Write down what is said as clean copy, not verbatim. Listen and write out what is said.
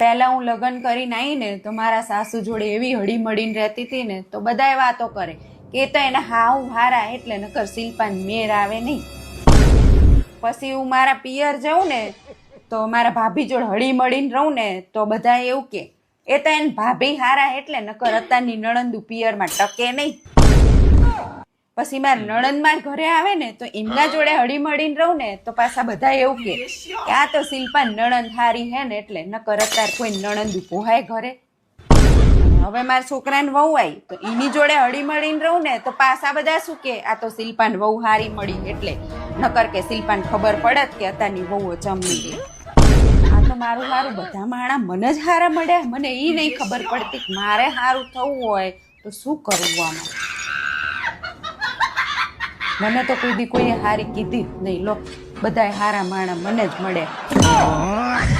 પહેલા હું લગ્ન કરીને આવીને તો મારા સાસુ જોડે એવી હળી મળીને રહેતી હતી ને તો બધાય વાતો કરે કે તો એને હાવ હારા એટલે નકર શિલ્પાન મેર આવે નહીં. પછી હું મારા પિયર જાઉં ને તો મારા ભાભી જોડે હળી મળીને રહું ને તો બધા એવું કે એ તો એને ભાભી હારા એટલે નકર અત્યારની નણંદુ પિયરમાં ટકે નહીં. પછી મારા નણંદ માર ઘરે આવે ને તો એમના જોડે હળી મળીને રહું ને તો પાછા બધા એવું કે આ તો શિલ્પા નણંદ હારી હે ને એટલે નકર અત્યારે કોઈ નણંદુ પોહાય ઘરે. હવે મારા છોકરાને વહુ આવી તો એની જોડે હળી મળીને રહું ને તો પાછા બધા શું કે આ તો શિલ્પાને વહુ હારી મળી એટલે નકર કે શિલ્પાને ખબર પડત કે અત્યારની વહુઓ જમની દે. આ તો મારું હારું બધા માણા મને જ હારા મળ્યા. મને એ નહીં ખબર પડતી કે મારે હારું થવું હોય તો શું કરવું આમાં. મને તો કોઈ દી કોઈએ હારી કીધી જ નહીં. લો બધાય હારા માણા મને જ મળ્યા.